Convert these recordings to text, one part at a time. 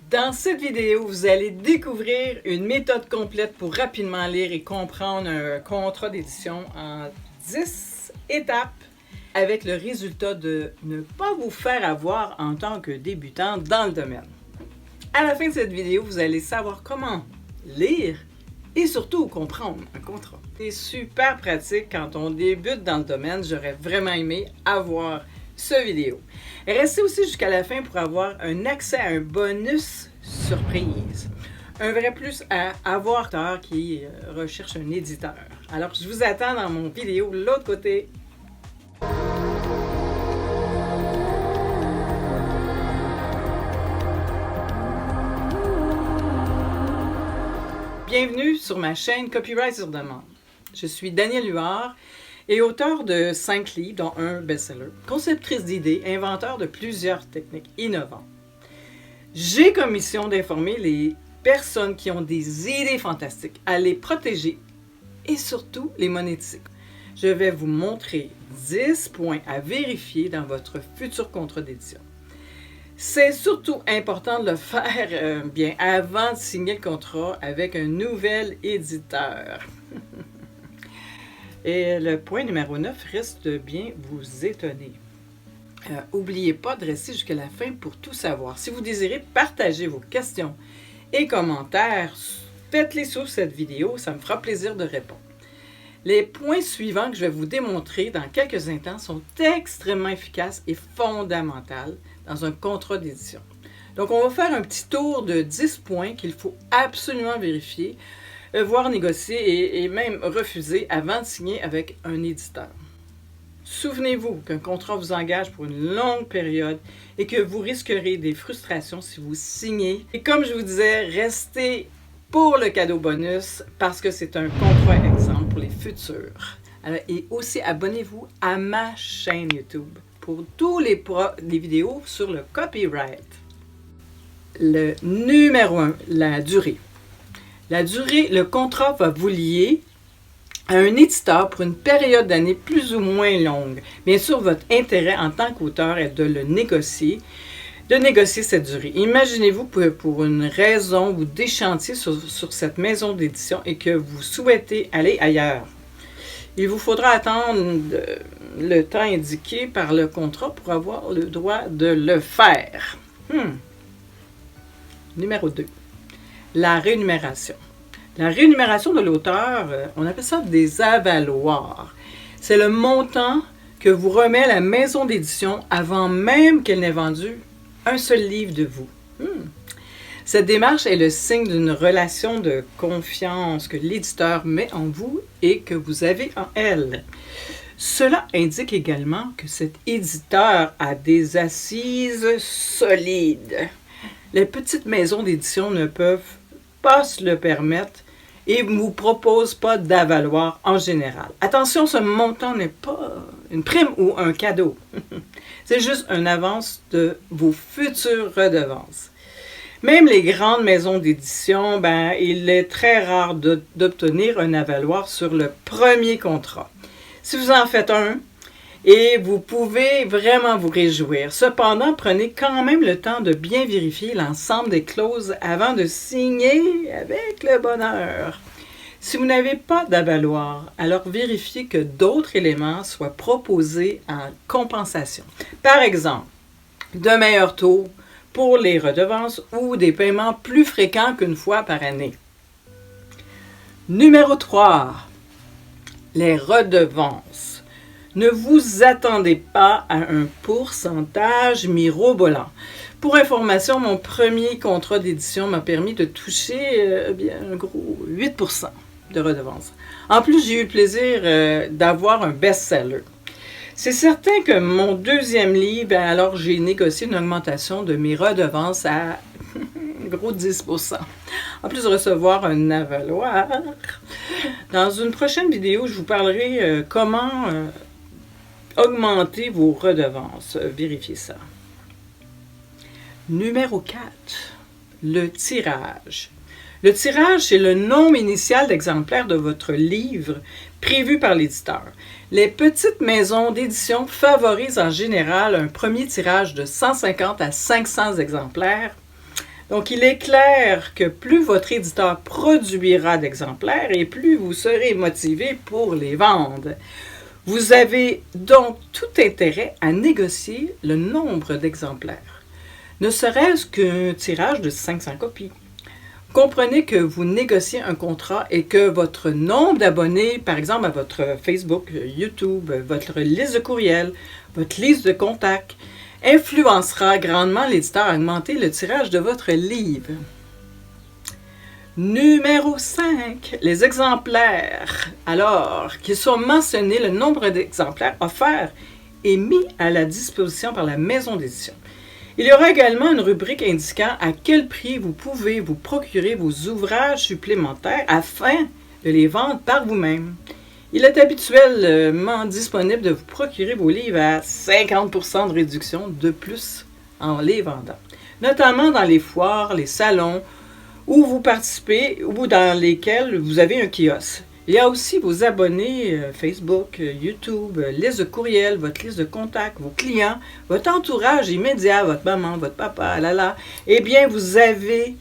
Dans cette vidéo, vous allez découvrir une méthode complète pour rapidement lire et comprendre un contrat d'édition en 10 étapes avec le résultat de ne pas vous faire avoir en tant que débutant dans le domaine. À la fin de cette vidéo, vous allez savoir comment lire et surtout comprendre un contrat. C'est super pratique quand on débute dans le domaine. J'aurais vraiment aimé avoir cette vidéo. Restez aussi jusqu'à la fin pour avoir un accès à un bonus surprise. Un vrai plus à avoir qui recherche un éditeur. Alors, je vous attends dans mon vidéo de l'autre côté. Bienvenue sur ma chaîne Copyright sur demande. Je suis Danielle Huard et auteur de 5 livres, dont un best-seller, conceptrice d'idées, inventeur de plusieurs techniques innovantes. J'ai comme mission d'informer les personnes qui ont des idées fantastiques à les protéger et surtout les monétiser. Je vais vous montrer 10 points à vérifier dans votre futur contrat d'édition. C'est surtout important de le faire bien avant de signer le contrat avec un nouvel éditeur. Et le point numéro 9 risque de bien vous étonner. N'oubliez pas de rester jusqu'à la fin pour tout savoir. Si vous désirez partager vos questions et commentaires, faites-les sur cette vidéo, ça me fera plaisir de répondre. Les points suivants que je vais vous démontrer dans quelques instants sont extrêmement efficaces et fondamentaux dans un contrat d'édition. Donc, on va faire un petit tour de 10 points qu'il faut absolument vérifier, voire négocier et même refuser avant de signer avec un éditeur. Souvenez-vous qu'un contrat vous engage pour une longue période et que vous risquerez des frustrations si vous signez. Et comme je vous disais, restez pour le cadeau bonus parce que c'est un contrat exemple pour les futurs. Alors, et aussi, abonnez-vous à ma chaîne YouTube pour tous les vidéos sur le copyright. Le numéro 1, la durée. La durée, le contrat va vous lier à un éditeur pour une période d'année plus ou moins longue. Bien sûr, votre intérêt en tant qu'auteur est de négocier cette durée. Imaginez-vous pour une raison ou des chantiers sur cette maison d'édition et que vous souhaitez aller ailleurs. Il vous faudra attendre le temps indiqué par le contrat pour avoir le droit de le faire. Numéro 2. La rémunération. La rémunération de l'auteur, on appelle ça des avaloirs. C'est le montant que vous remet la maison d'édition avant même qu'elle n'ait vendu un seul livre de vous. Cette démarche est le signe d'une relation de confiance que l'éditeur met en vous et que vous avez en elle. Cela indique également que cet éditeur a des assises solides. Les petites maisons d'édition ne peuvent pas se le permettre et ne vous proposent pas d'avaloir en général. Attention, ce montant n'est pas une prime ou un cadeau. C'est juste une avance de vos futures redevances. Même les grandes maisons d'édition, il est très rare d'obtenir un avaloir sur le premier contrat. Si vous en faites un, et vous pouvez vraiment vous réjouir. Cependant, prenez quand même le temps de bien vérifier l'ensemble des clauses avant de signer avec le bonheur. Si vous n'avez pas d'avaloir, alors vérifiez que d'autres éléments soient proposés en compensation. Par exemple, de meilleurs taux pour les redevances ou des paiements plus fréquents qu'une fois par année. Numéro 3. Les redevances. Ne vous attendez pas à un pourcentage mirobolant. Pour information, mon premier contrat d'édition m'a permis de toucher un gros 8% de redevances. En plus, j'ai eu le plaisir d'avoir un best-seller. C'est certain que mon deuxième livre, alors j'ai négocié une augmentation de mes redevances à un gros 10%. En plus de recevoir un avaloir. Dans une prochaine vidéo, je vous parlerai comment augmenter vos redevances. Vérifiez ça. Numéro 4. Le tirage. Le tirage, c'est le nombre initial d'exemplaires de votre livre prévu par l'éditeur. Les petites maisons d'édition favorisent en général un premier tirage de 150 à 500 exemplaires Donc, il est clair que plus votre éditeur produira d'exemplaires et plus vous serez motivé pour les vendre. Vous avez donc tout intérêt à négocier le nombre d'exemplaires, ne serait-ce qu'un tirage de 500 copies. Comprenez que vous négociez un contrat et que votre nombre d'abonnés, par exemple à votre Facebook, YouTube, votre liste de courriels, votre liste de contacts, influencera grandement l'éditeur à augmenter le tirage de votre livre. Numéro 5, les exemplaires. Alors, qu'ils soient mentionnés le nombre d'exemplaires offerts et mis à la disposition par la maison d'édition. Il y aura également une rubrique indiquant à quel prix vous pouvez vous procurer vos ouvrages supplémentaires afin de les vendre par vous-même. Il est habituellement disponible de vous procurer vos livres à 50% de réduction de plus en les vendant, notamment dans les foires, les salons où vous participez ou dans lesquels vous avez un kiosque. Il y a aussi vos abonnés Facebook, YouTube, liste de courriel, votre liste de contacts, vos clients, votre entourage immédiat, votre maman, votre papa, Eh bien, vous avez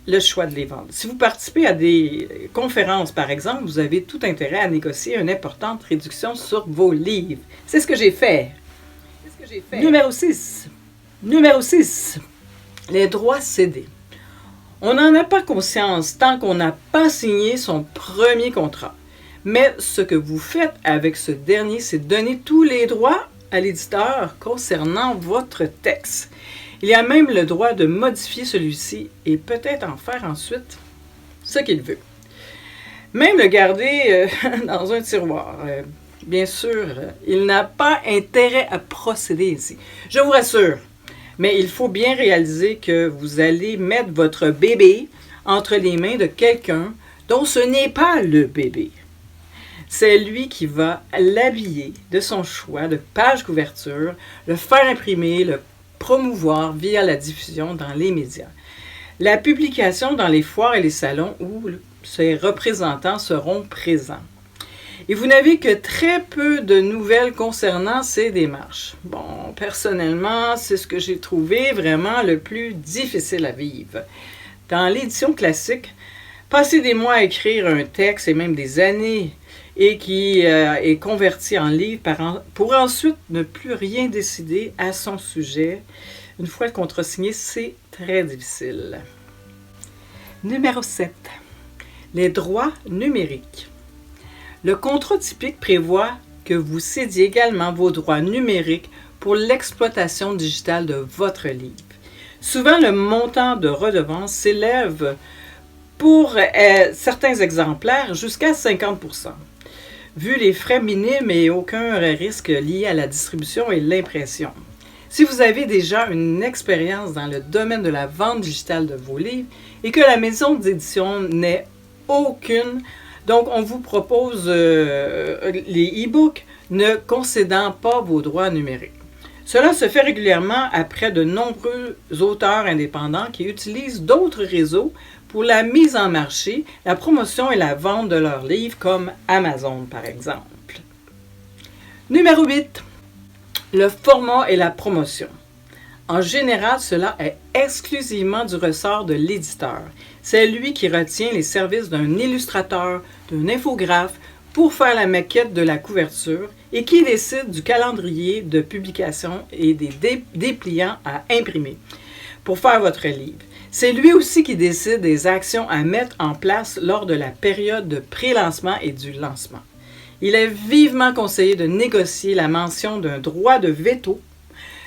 le choix de les vendre. Si vous participez à des conférences, par exemple, vous avez tout intérêt à négocier une importante réduction sur vos livres. C'est ce que j'ai fait. Numéro 6. Numéro 6. Les droits cédés. On n'en a pas conscience tant qu'on n'a pas signé son premier contrat. Mais ce que vous faites avec ce dernier, c'est donner tous les droits à l'éditeur concernant votre texte. Il y a même le droit de modifier celui-ci et peut-être en faire ensuite ce qu'il veut. Même le garder dans un tiroir. Bien sûr, il n'a pas intérêt à procéder ainsi. Je vous rassure, mais il faut bien réaliser que vous allez mettre votre bébé entre les mains de quelqu'un dont ce n'est pas le bébé. C'est lui qui va l'habiller de son choix de page couverture, le faire imprimer, le promouvoir via la diffusion dans les médias. La publication dans les foires et les salons où ses représentants seront présents. Et vous n'avez que très peu de nouvelles concernant ces démarches. Bon, personnellement, c'est ce que j'ai trouvé vraiment le plus difficile à vivre. Dans l'édition classique, passer des mois à écrire un texte et même des années et qui est converti en livre pour ensuite ne plus rien décider à son sujet. Une fois le contrat signé, c'est très difficile. Numéro 7. Les droits numériques. Le contrat typique prévoit que vous cédiez également vos droits numériques pour l'exploitation digitale de votre livre. Souvent, le montant de redevance s'élève pour certains exemplaires jusqu'à 50%. Vu les frais minimes et aucun risque lié à la distribution et l'impression. Si vous avez déjà une expérience dans le domaine de la vente digitale de vos livres et que la maison d'édition n'est aucune, donc on vous propose les e-books ne concédant pas vos droits numériques. Cela se fait régulièrement après de nombreux auteurs indépendants qui utilisent d'autres réseaux pour la mise en marché, la promotion et la vente de leurs livres comme Amazon par exemple. Numéro 8. Le format et la promotion. En général, cela est exclusivement du ressort de l'éditeur. C'est lui qui retient les services d'un illustrateur, d'un infographe pour faire la maquette de la couverture et qui décide du calendrier de publication et des dépliants à imprimer pour faire votre livre. C'est lui aussi qui décide des actions à mettre en place lors de la période de pré-lancement et du lancement. Il est vivement conseillé de négocier la mention d'un droit de veto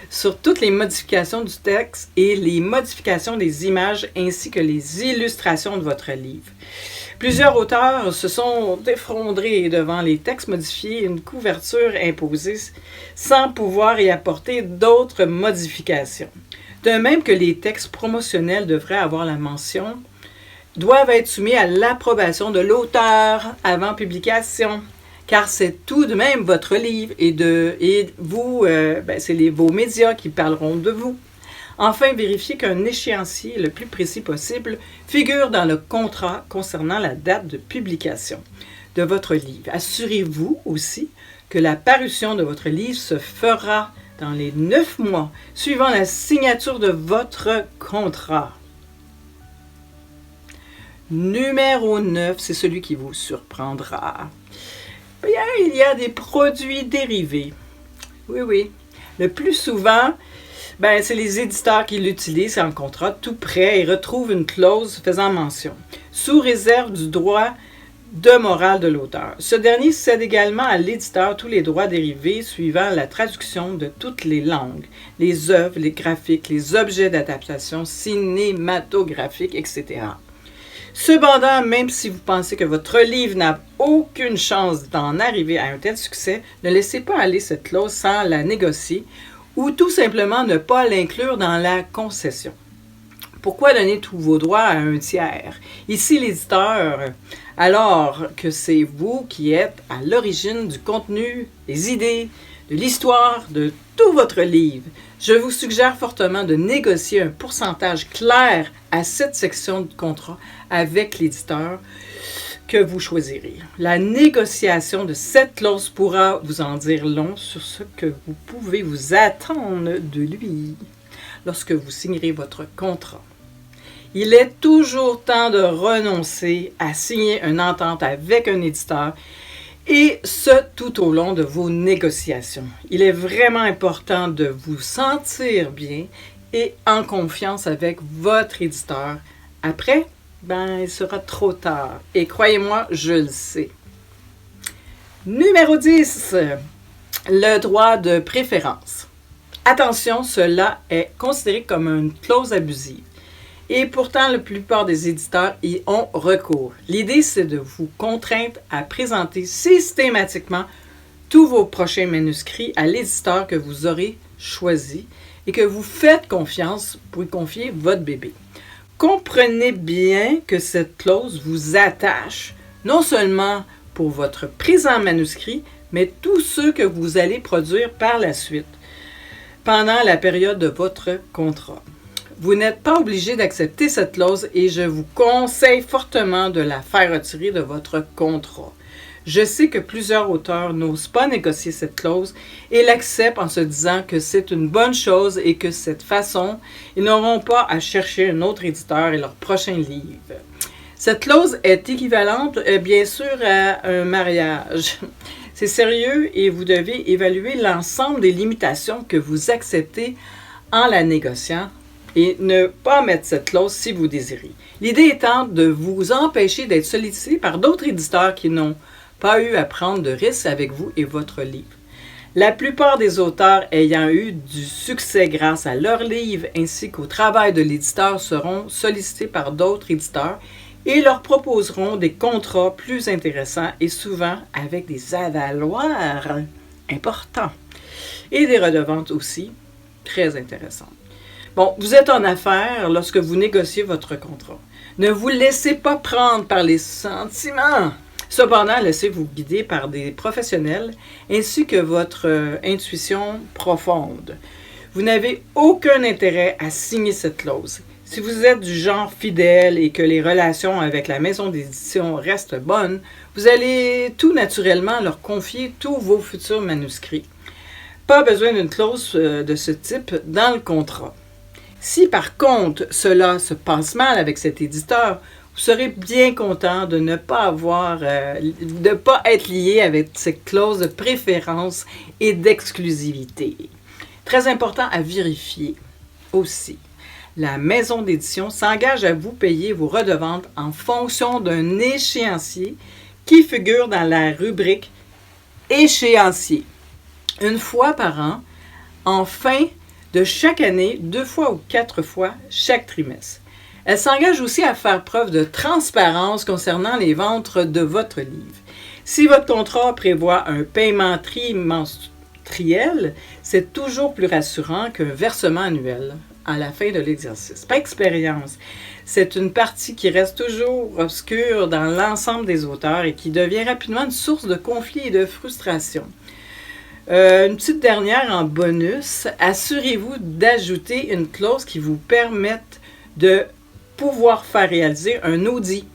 sur toutes les modifications du texte et les modifications des images ainsi que les illustrations de votre livre. Plusieurs auteurs se sont effondrés devant les textes modifiés et une couverture imposée sans pouvoir y apporter d'autres modifications. De même que les textes promotionnels devraient avoir la mention, doivent être soumis à l'approbation de l'auteur avant publication, car c'est tout de même votre livre et vous, c'est vos médias qui parleront de vous. Enfin, vérifiez qu'un échéancier le plus précis possible figure dans le contrat concernant la date de publication de votre livre. Assurez-vous aussi que la parution de votre livre se fera dans les 9 mois suivant la signature de votre contrat. Numéro 9, c'est celui qui vous surprendra. Bien, il y a des produits dérivés. Oui, oui. Le plus souvent, c'est les éditeurs qui l'utilisent en contrat tout prêt et retrouvent une clause faisant mention, sous réserve du droit de morale de l'auteur. Ce dernier cède également à l'éditeur tous les droits dérivés suivant la traduction de toutes les langues, les œuvres, les graphiques, les objets d'adaptation cinématographique, etc. Cependant, même si vous pensez que votre livre n'a aucune chance d'en arriver à un tel succès, ne laissez pas aller cette clause sans la négocier ou tout simplement ne pas l'inclure dans la concession. Pourquoi donner tous vos droits à un tiers? Ici, l'éditeur, alors que c'est vous qui êtes à l'origine du contenu, des idées, de l'histoire, de tout votre livre. Je vous suggère fortement de négocier un pourcentage clair à cette section de contrat avec l'éditeur que vous choisirez. La négociation de cette clause pourra vous en dire long sur ce que vous pouvez vous attendre de lui lorsque vous signerez votre contrat. Il est toujours temps de renoncer à signer une entente avec un éditeur et ce tout au long de vos négociations. Il est vraiment important de vous sentir bien et en confiance avec votre éditeur. Après, il sera trop tard. Et croyez-moi, je le sais. Numéro 10, le droit de préférence. Attention, cela est considéré comme une clause abusive. Et pourtant, la plupart des éditeurs y ont recours. L'idée, c'est de vous contraindre à présenter systématiquement tous vos prochains manuscrits à l'éditeur que vous aurez choisi et que vous faites confiance pour y confier votre bébé. Comprenez bien que cette clause vous attache non seulement pour votre présent manuscrit, mais tous ceux que vous allez produire par la suite, pendant la période de votre contrat. Vous n'êtes pas obligé d'accepter cette clause et je vous conseille fortement de la faire retirer de votre contrat. Je sais que plusieurs auteurs n'osent pas négocier cette clause et l'acceptent en se disant que c'est une bonne chose et que de cette façon, ils n'auront pas à chercher un autre éditeur et leur prochain livre. Cette clause est équivalente, bien sûr, à un mariage. C'est sérieux et vous devez évaluer l'ensemble des limitations que vous acceptez en la négociant et ne pas mettre cette clause si vous désirez. L'idée étant de vous empêcher d'être sollicité par d'autres éditeurs qui n'ont pas eu à prendre de risques avec vous et votre livre. La plupart des auteurs ayant eu du succès grâce à leur livre ainsi qu'au travail de l'éditeur seront sollicités par d'autres éditeurs et leur proposeront des contrats plus intéressants et souvent avec des avaloirs importants et des redevances aussi très intéressantes. Bon, vous êtes en affaires lorsque vous négociez votre contrat. Ne vous laissez pas prendre par les sentiments. Cependant, laissez-vous guider par des professionnels ainsi que votre intuition profonde. Vous n'avez aucun intérêt à signer cette clause. Si vous êtes du genre fidèle et que les relations avec la maison d'édition restent bonnes, vous allez tout naturellement leur confier tous vos futurs manuscrits. Pas besoin d'une clause de ce type dans le contrat. Si par contre cela se passe mal avec cet éditeur, vous serez bien content de ne pas être lié avec cette clause de préférence et d'exclusivité. Très important à vérifier aussi. La maison d'édition s'engage à vous payer vos redevances en fonction d'un échéancier qui figure dans la rubrique échéancier. Une fois par an, en fin de chaque année, 2 fois ou 4 fois chaque trimestre. Elle s'engage aussi à faire preuve de transparence concernant les ventes de votre livre. Si votre contrat prévoit un paiement trimestriel, c'est toujours plus rassurant qu'un versement annuel à la fin de l'exercice. Par expérience, c'est une partie qui reste toujours obscure dans l'ensemble des auteurs et qui devient rapidement une source de conflit et de frustration. Une petite dernière en bonus, assurez-vous d'ajouter une clause qui vous permette de pouvoir faire réaliser un audit,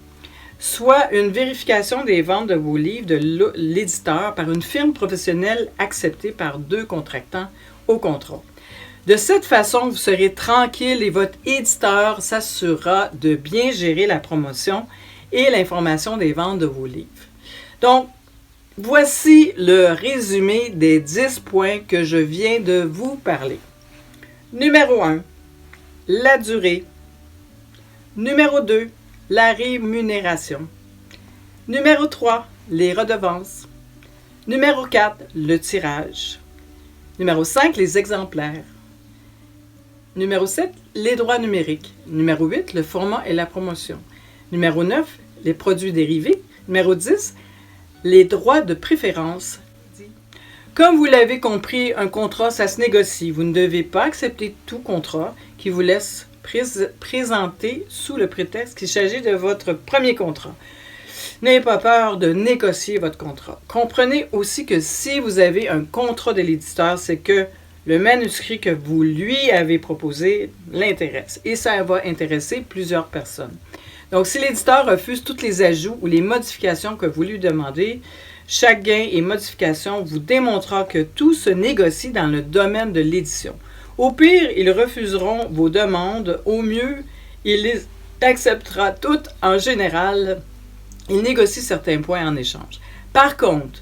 soit une vérification des ventes de vos livres de l'éditeur par une firme professionnelle acceptée par 2 contractants au contrat. De cette façon, vous serez tranquille et votre éditeur s'assurera de bien gérer la promotion et l'information des ventes de vos livres. Donc, voici le résumé des 10 points que je viens de vous parler. Numéro 1, la durée. Numéro 2, la rémunération. Numéro 3, les redevances. Numéro 4, le tirage. Numéro 5, les exemplaires. Numéro 7, les droits numériques. Numéro 8, le format et la promotion. Numéro 9, les produits dérivés. Numéro 10, les droits de préférence. Comme vous l'avez compris, un contrat, ça se négocie. Vous ne devez pas accepter tout contrat qui vous laisse présenter sous le prétexte qu'il s'agit de votre premier contrat. N'ayez pas peur de négocier votre contrat. Comprenez aussi que si vous avez un contrat de l'éditeur, c'est que le manuscrit que vous lui avez proposé l'intéresse et ça va intéresser plusieurs personnes. Donc, si l'éditeur refuse tous les ajouts ou les modifications que vous lui demandez, chaque gain et modification vous démontrera que tout se négocie dans le domaine de l'édition. Au pire, ils refuseront vos demandes. Au mieux, il les acceptera toutes. En général, il négocie certains points en échange. Par contre,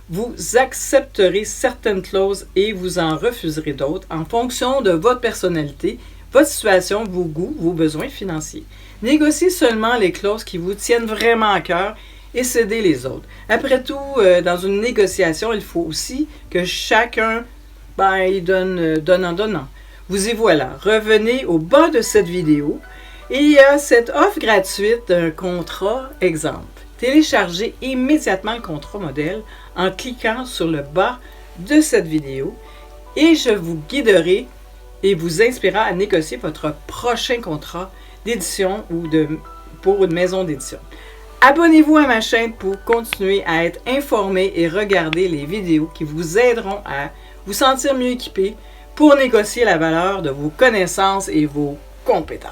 vous accepterez certaines clauses et vous en refuserez d'autres en fonction de votre personnalité, votre situation, vos goûts, vos besoins financiers. Négociez seulement les clauses qui vous tiennent vraiment à cœur et cédez les autres. Après tout, dans une négociation, il faut aussi que chacun il donne donnant. Vous y voilà. Revenez au bas de cette vidéo et il y a cette offre gratuite d'un contrat exemple. Téléchargez immédiatement le contrat modèle en cliquant sur le bas de cette vidéo et je vous guiderai et vous inspirera à négocier votre prochain contrat d'édition ou pour une maison d'édition. Abonnez-vous à ma chaîne pour continuer à être informé et regarder les vidéos qui vous aideront à vous sentir mieux équipé pour négocier la valeur de vos connaissances et vos compétences.